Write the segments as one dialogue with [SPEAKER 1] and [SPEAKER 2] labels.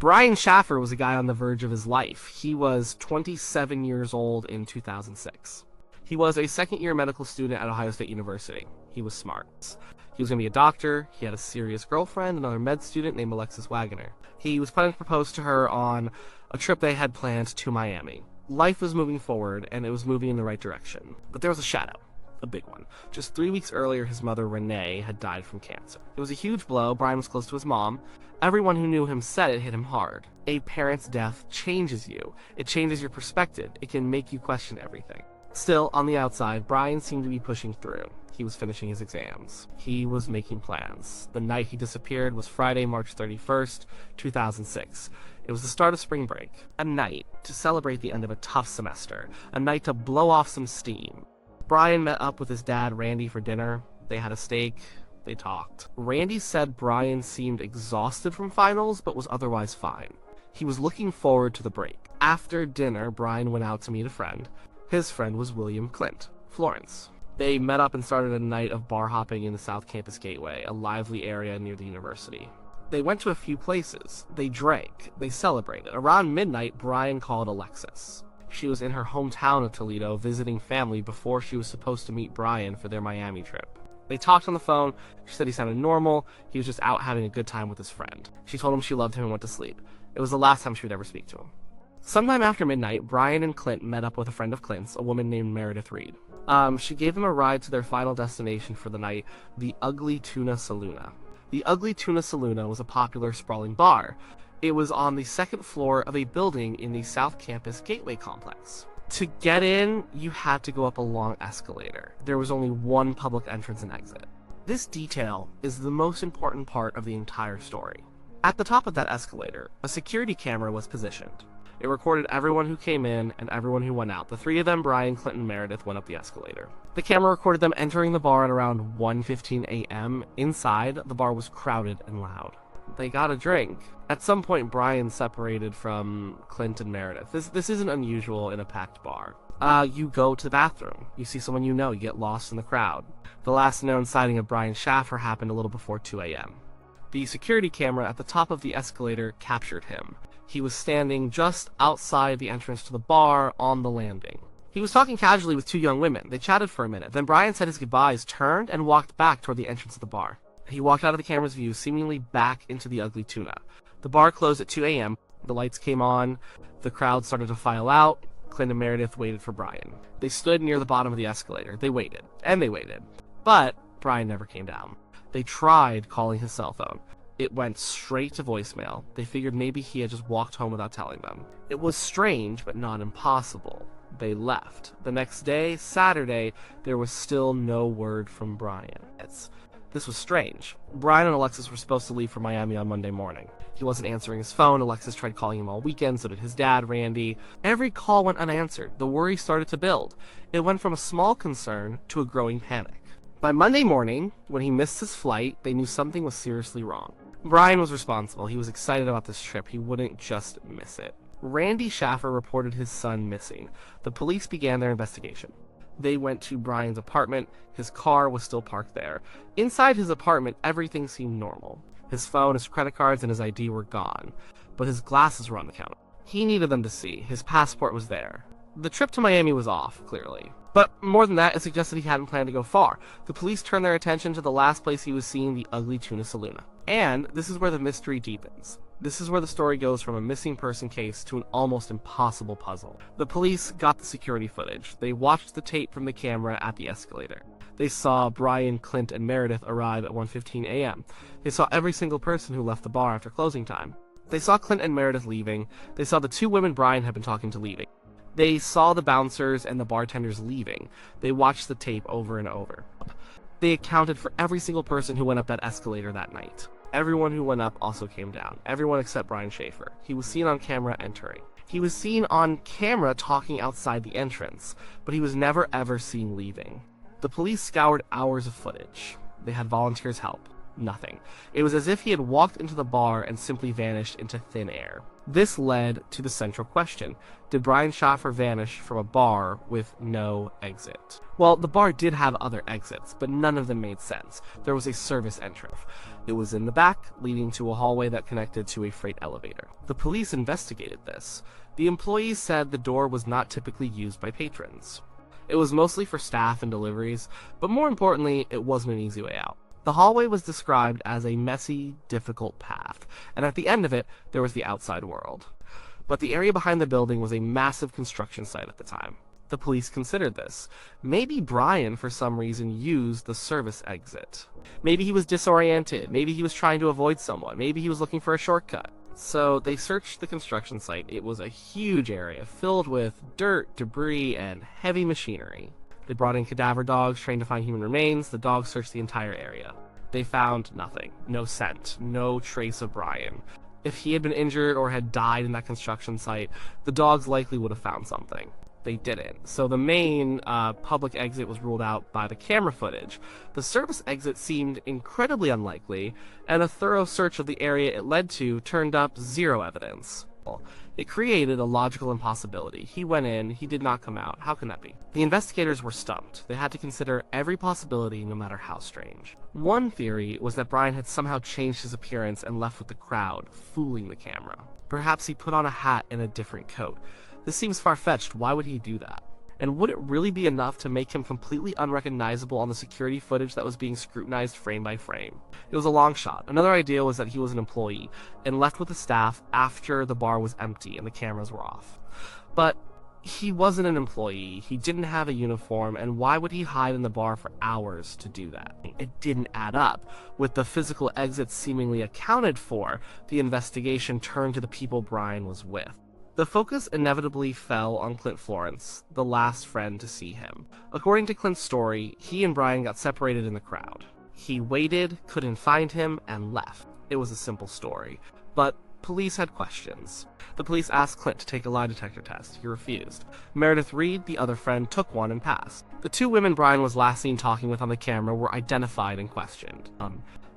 [SPEAKER 1] Brian Shaffer was a guy on the verge of his life. He was 27 years old in 2006. He was a second-year medical student at Ohio State University. He was smart. He was going to be a doctor. He had a serious girlfriend, another med student named Alexis Wagoner. He was planning to propose to her on a trip they had planned to Miami. Life was moving forward, and it was moving in the right direction. But there was a shadow. A big one. Just 3 weeks earlier, his mother, Renee, had died from cancer. It was a huge blow. Brian was close to his mom. Everyone who knew him said it hit him hard. A parent's death changes you. It changes your perspective. It can make you question everything. Still, on the outside, Brian seemed to be pushing through. He was finishing his exams. He was making plans. The night he disappeared was Friday, March 31st, 2006. It was the start of spring break. A night to celebrate the end of a tough semester. A night to blow off some steam. Brian met up with his dad, Randy, for dinner. They had a steak. They talked. Randy said Brian seemed exhausted from finals, but was otherwise fine. He was looking forward to the break. After dinner, Brian went out to meet a friend. His friend was Clint Florence. They met up and started a night of bar hopping in the South Campus Gateway, a lively area near the university. They went to a few places. They drank. They celebrated. Around midnight, Brian called Alexis. She was in her hometown of Toledo visiting family before she was supposed to meet Brian for their Miami trip. They talked on the phone. She said he sounded normal. He was just out having a good time with his friend. She told him she loved him and went to sleep. It was the last time she would ever speak to him. Sometime after midnight, Brian and Clint met up with a friend of Clint's, a woman named Meredith Reed. She gave them a ride to their final destination for the night, the Ugly Tuna Saloona. The Ugly Tuna Saloona was a popular sprawling bar. It was on the second floor of a building in the South Campus Gateway complex. To get in, you had to go up a long escalator. There was only one public entrance and exit. This detail is the most important part of the entire story. At the top of that escalator, a security camera was positioned. It recorded everyone who came in and everyone who went out. The three of them, Brian, Clint, and Meredith, went up the escalator. The camera recorded them entering the bar at around 1:15 a.m. Inside, the bar was crowded and loud. They got a drink. At some point, Brian separated from Clint and Meredith. This isn't unusual in a packed bar. You go to the bathroom. You see someone you know. You get lost in the crowd. The last known sighting of Brian Shaffer happened a little before 2 a.m. The security camera at the top of the escalator captured him. He was standing just outside the entrance to the bar on the landing. He was talking casually with two young women. They chatted for a minute. Then Brian said his goodbyes, turned, and walked back toward the entrance of the bar. He walked out of the camera's view, seemingly back into the Ugly Tuna. The bar closed at 2 a.m. The lights came on. The crowd started to file out. Clint and Meredith waited for Brian. They stood near the bottom of the escalator. They waited. And they waited. But Brian never came down. They tried calling his cell phone. It went straight to voicemail. They figured maybe he had just walked home without telling them. It was strange, but not impossible. They left. The next day, Saturday, there was still no word from Brian. This was strange. Brian and Alexis were supposed to leave for Miami on Monday morning. He wasn't answering his phone. Alexis tried calling him all weekend, so did his dad, Randy. Every call went unanswered. The worry started to build. It went from a small concern to a growing panic. By Monday morning, when he missed his flight, they knew something was seriously wrong. Brian was responsible. He was excited about this trip. He wouldn't just miss it. Randy Shaffer reported his son missing. The police began their investigation. They went to Brian's apartment. His car was still parked there. Inside his apartment, everything seemed normal. His phone, his credit cards, and his ID were gone. But his glasses were on the counter. He needed them to see. His passport was there. The trip to Miami was off, clearly. But more than that, it suggested he hadn't planned to go far. The police turned their attention to the last place he was seen, the Ugly Tuna Saloona. And this is where the mystery deepens. This is where the story goes from a missing person case to an almost impossible puzzle. The police got the security footage. They watched the tape from the camera at the escalator. They saw Brian, Clint, and Meredith arrive at 1:15 a.m. They saw every single person who left the bar after closing time. They saw Clint and Meredith leaving. They saw the two women Brian had been talking to leaving. They saw the bouncers and the bartenders leaving. They watched the tape over and over. They accounted for every single person who went up that escalator that night. Everyone who went up also came down. Everyone except Brian Shaffer. He was seen on camera entering. He was seen on camera talking outside the entrance, but he was never ever seen leaving. The police scoured hours of footage. They had volunteers help. Nothing. It was as if he had walked into the bar and simply vanished into thin air. This led to the central question. Did Brian Shaffer vanish from a bar with no exit? Well, the bar did have other exits, but none of them made sense. There was a service entrance. It was in the back, leading to a hallway that connected to a freight elevator. The police investigated this. The employees said the door was not typically used by patrons. It was mostly for staff and deliveries, but more importantly, it wasn't an easy way out. The hallway was described as a messy, difficult path, and at the end of it, there was the outside world. But the area behind the building was a massive construction site at the time. The police considered this. Maybe Brian, for some reason, used the service exit. Maybe he was disoriented. Maybe he was trying to avoid someone. Maybe he was looking for a shortcut. So they searched the construction site. It was a huge area filled with dirt, debris, and heavy machinery. They brought in cadaver dogs trained to find human remains. The dogs searched the entire area. They found nothing. No scent. No trace of Brian. If he had been injured or had died in that construction site, the dogs likely would have found something. They didn't. So the main public exit was ruled out by the camera footage. The service exit seemed incredibly unlikely, and a thorough search of the area it led to turned up zero evidence. It created a logical impossibility. He went in, he did not come out. How can that be? The investigators were stumped. They had to consider every possibility, no matter how strange. One theory was that Brian had somehow changed his appearance and left with the crowd, fooling the camera. Perhaps he put on a hat and a different coat. This seems far-fetched. Why would he do that? And would it really be enough to make him completely unrecognizable on the security footage that was being scrutinized frame by frame? It was a long shot. Another idea was that he was an employee and left with the staff after the bar was empty and the cameras were off. But he wasn't an employee, he didn't have a uniform, and why would he hide in the bar for hours to do that? It didn't add up. With the physical exits seemingly accounted for, the investigation turned to the people Brian was with. The focus inevitably fell on Clint Florence, the last friend to see him. According to Clint's story, he and Brian got separated in the crowd. He waited, couldn't find him, and left. It was a simple story, but police had questions. The police asked Clint to take a lie detector test. He refused. Meredith Reed, the other friend, took one and passed. The two women Brian was last seen talking with on the camera were identified and questioned.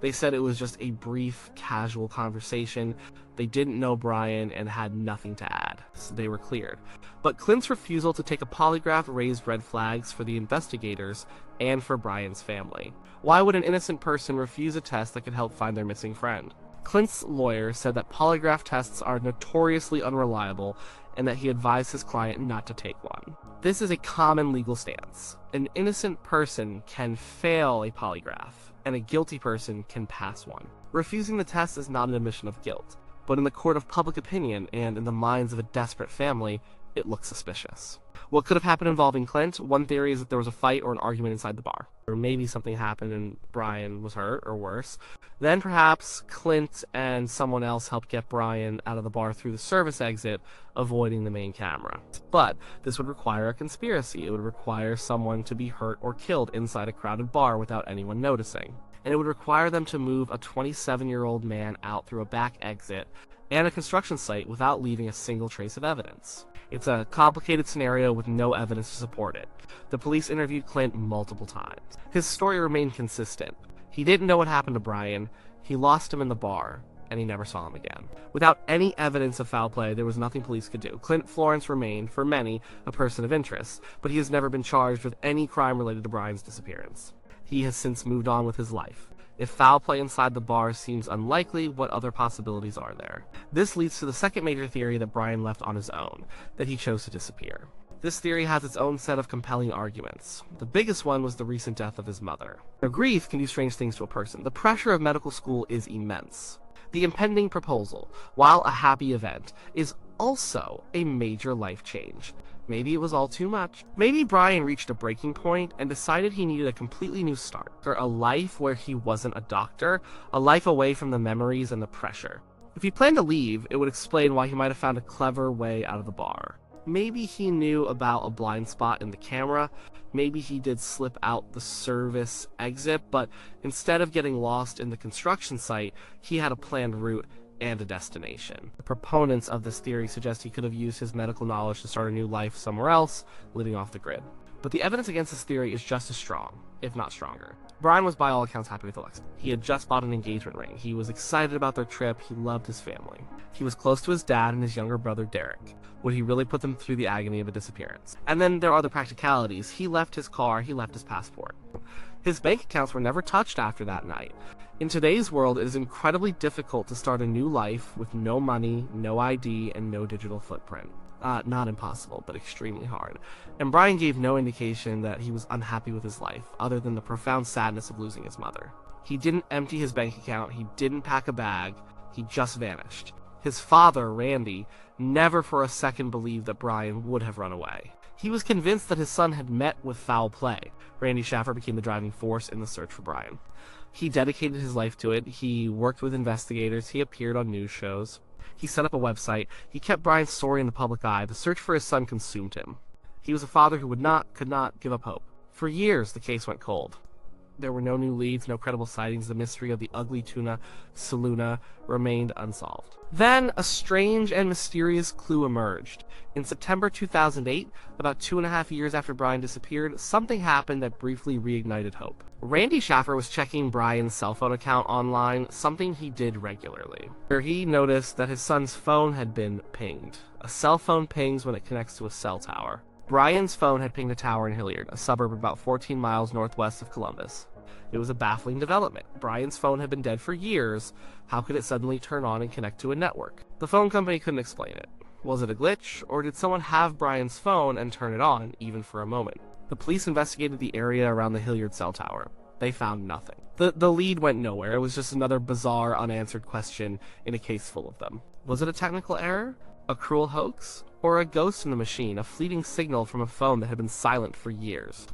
[SPEAKER 1] They said it was just a brief, casual conversation. They didn't know Brian and had nothing to add, so they were cleared. But Clint's refusal to take a polygraph raised red flags for the investigators and for Brian's family. Why would an innocent person refuse a test that could help find their missing friend? Clint's lawyer said that polygraph tests are notoriously unreliable and that he advised his client not to take one. This is a common legal stance. An innocent person can fail a polygraph, and a guilty person can pass one. Refusing the test is not an admission of guilt, but in the court of public opinion and in the minds of a desperate family, it looks suspicious. What could have happened involving Clint? One theory is that there was a fight or an argument inside the bar. Or maybe something happened and Brian was hurt, or worse. Then perhaps Clint and someone else helped get Brian out of the bar through the service exit, avoiding the main camera. But this would require a conspiracy. It would require someone to be hurt or killed inside a crowded bar without anyone noticing. And it would require them to move a 27-year-old man out through a back exit and a construction site without leaving a single trace of evidence. It's a complicated scenario with no evidence to support it. The police interviewed Clint multiple times. His story remained consistent. He didn't know what happened to Brian, he lost him in the bar, and he never saw him again. Without any evidence of foul play, there was nothing police could do. Clint Florence remained, for many, a person of interest, but he has never been charged with any crime related to Brian's disappearance. He has since moved on with his life. If foul play inside the bar seems unlikely, what other possibilities are there? This leads to the second major theory that Brian left on his own, that he chose to disappear. This theory has its own set of compelling arguments. The biggest one was the recent death of his mother. Now, grief can do strange things to a person. The pressure of medical school is immense. The impending proposal, while a happy event, is also a major life change. Maybe it was all too much. Maybe Brian reached a breaking point and decided he needed a completely new start, or a life where he wasn't a doctor, a life away from the memories and the pressure. If he planned to leave, it would explain why he might have found a clever way out of the bar. Maybe he knew about a blind spot in the camera, maybe he did slip out the service exit, but instead of getting lost in the construction site, he had a planned route and a destination. The proponents of this theory suggest he could have used his medical knowledge to start a new life somewhere else, living off the grid. But the evidence against this theory is just as strong, if not stronger. Brian was by all accounts happy with Alexa. He had just bought an engagement ring. He was excited about their trip. He loved his family. He was close to his dad and his younger brother, Derek. Would he really put them through the agony of a disappearance? And then there are the practicalities. He left his car. He left his passport. His bank accounts were never touched after that night. In today's world, it is incredibly difficult to start a new life with no money, no ID, and no digital footprint. Not impossible, but extremely hard. And Brian gave no indication that he was unhappy with his life, other than the profound sadness of losing his mother. He didn't empty his bank account, he didn't pack a bag, he just vanished. His father, Randy, never for a second believed that Brian would have run away. He was convinced that his son had met with foul play. Randy Shaffer became the driving force in the search for Brian. He dedicated his life to it, he worked with investigators, he appeared on news shows. He set up a website. He kept Brian's story in the public eye. The search for his son consumed him. He was a father who could not give up hope. For years, the case went cold. There were no new leads, no credible sightings. The mystery of the Ugly Tuna Saloona remained unsolved. Then, a strange and mysterious clue emerged. In September 2008, about 2.5 years after Brian disappeared, something happened that briefly reignited hope. Randy Shaffer was checking Brian's cell phone account online, something he did regularly, where he noticed that his son's phone had been pinged. A cell phone pings when it connects to a cell tower. Brian's phone had pinged a tower in Hilliard, a suburb about 14 miles northwest of Columbus. It was a baffling development. Brian's phone had been dead for years. How could it suddenly turn on and connect to a network? The phone company couldn't explain it. Was it a glitch, or did someone have Brian's phone and turn it on, even for a moment? The police investigated the area around the Hilliard cell tower. They found nothing. The lead went nowhere. It was just another bizarre, unanswered question in a case full of them. Was it a technical error? A cruel hoax? Or a ghost in the machine, a fleeting signal from a phone that had been silent for years?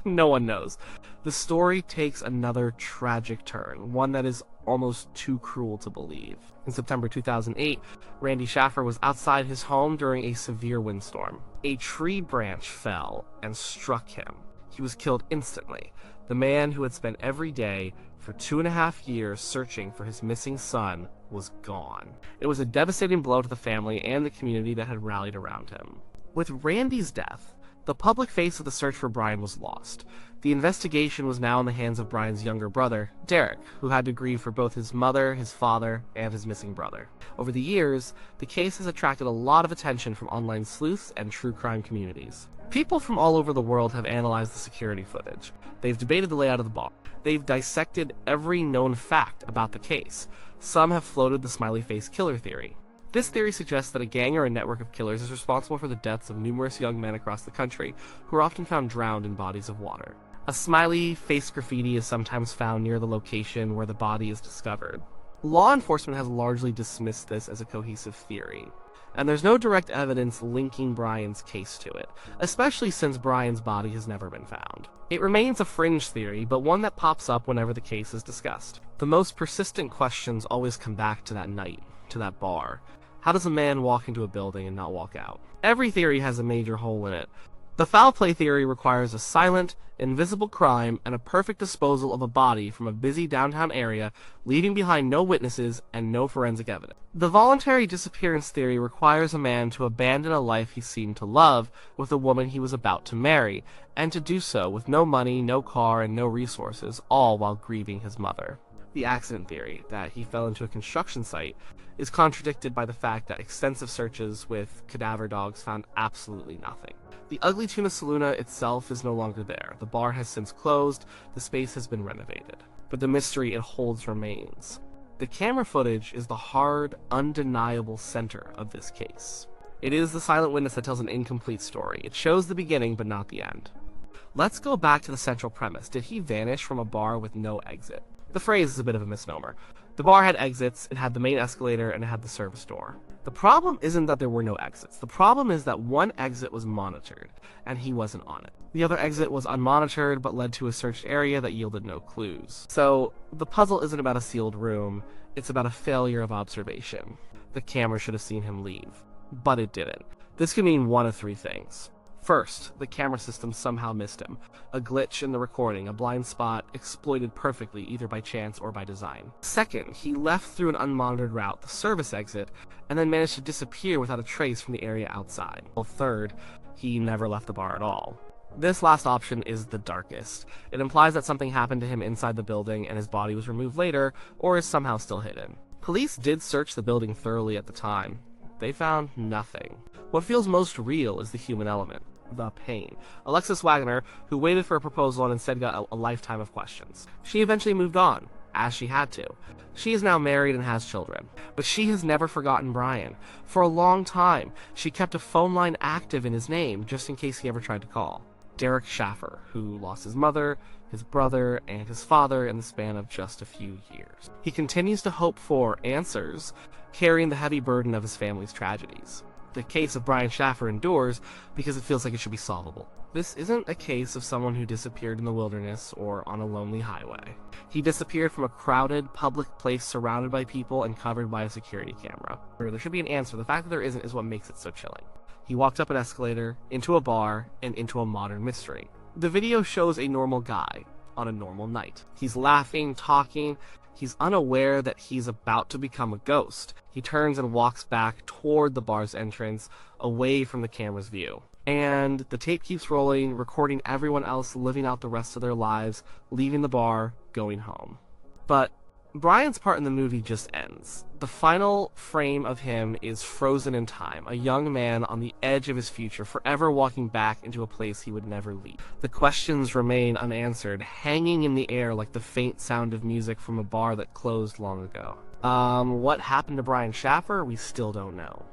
[SPEAKER 1] No one knows. The story takes another tragic turn, one that is almost too cruel to believe. In September 2008, Randy Shaffer was outside his home during a severe windstorm. A tree branch fell and struck him. He was killed instantly. The man who had spent every day for 2.5 years searching for his missing son was gone. It was a devastating blow to the family and the community that had rallied around him. With Randy's death, the public face of the search for Brian was lost. The investigation was now in the hands of Brian's younger brother, Derek, who had to grieve for both his mother, his father, and his missing brother. Over the years, the case has attracted a lot of attention from online sleuths and true crime communities. People from all over the world have analyzed the security footage. They've debated the layout of the bar. They've dissected every known fact about the case. Some have floated the smiley face killer theory. This theory suggests that a gang or a network of killers is responsible for the deaths of numerous young men across the country, who are often found drowned in bodies of water. A smiley face graffiti is sometimes found near the location where the body is discovered. Law enforcement has largely dismissed this as a cohesive theory, and there's no direct evidence linking Brian's case to it, especially since Brian's body has never been found. It remains a fringe theory, but one that pops up whenever the case is discussed. The most persistent questions always come back to that night, to that bar. How does a man walk into a building and not walk out? Every theory has a major hole in it. The foul play theory requires a silent, invisible crime and a perfect disposal of a body from a busy downtown area, leaving behind no witnesses and no forensic evidence. The voluntary disappearance theory requires a man to abandon a life he seemed to love with a woman he was about to marry, and to do so with no money, no car, and no resources, all while grieving his mother. The accident theory, that he fell into a construction site, is contradicted by the fact that extensive searches with cadaver dogs found absolutely nothing. The Ugly Tuna Saloona itself is no longer there. The bar has since closed, the space has been renovated. But the mystery it holds remains. The camera footage is the hard, undeniable center of this case. It is the silent witness that tells an incomplete story. It shows the beginning, but not the end. Let's go back to the central premise. Did he vanish from a bar with no exit? The phrase is a bit of a misnomer. The bar had exits, it had the main escalator, and it had the service door. The problem isn't that there were no exits. The problem is that one exit was monitored, and he wasn't on it. The other exit was unmonitored, but led to a searched area that yielded no clues. So, the puzzle isn't about a sealed room, it's about a failure of observation. The camera should have seen him leave, but it didn't. This could mean one of three things. First, the camera system somehow missed him. A glitch in the recording, a blind spot exploited perfectly, either by chance or by design. Second, he left through an unmonitored route, the service exit, and then managed to disappear without a trace from the area outside. Well, third, he never left the bar at all. This last option is the darkest. It implies that something happened to him inside the building and his body was removed later, or is somehow still hidden. Police did search the building thoroughly at the time. They found nothing. What feels most real is the human element, the pain. Alexis Wagner, who waited for a proposal and instead got a lifetime of questions. She eventually moved on, as she had to. She is now married and has children, but she has never forgotten Brian. For a long time, she kept a phone line active in his name just in case he ever tried to call. Derek Shaffer, who lost his mother, his brother, and his father in the span of just a few years. He continues to hope for answers, carrying the heavy burden of his family's tragedies. The case of Brian Shaffer endures because it feels like it should be solvable. This isn't a case of someone who disappeared in the wilderness or on a lonely highway. He disappeared from a crowded, public place surrounded by people and covered by a security camera. There should be an answer. The fact that there isn't is what makes it so chilling. He walked up an escalator, into a bar, and into a modern mystery. The video shows a normal guy on a normal night. He's laughing, talking. He's unaware that he's about to become a ghost. He turns and walks back toward the bar's entrance, away from the camera's view. And the tape keeps rolling, recording everyone else living out the rest of their lives, leaving the bar, going home. But Brian's part in the movie just ends. The final frame of him is frozen in time, a young man on the edge of his future, forever walking back into a place he would never leave. The questions remain unanswered, hanging in the air like the faint sound of music from a bar that closed long ago. What happened to Brian Shaffer? We still don't know.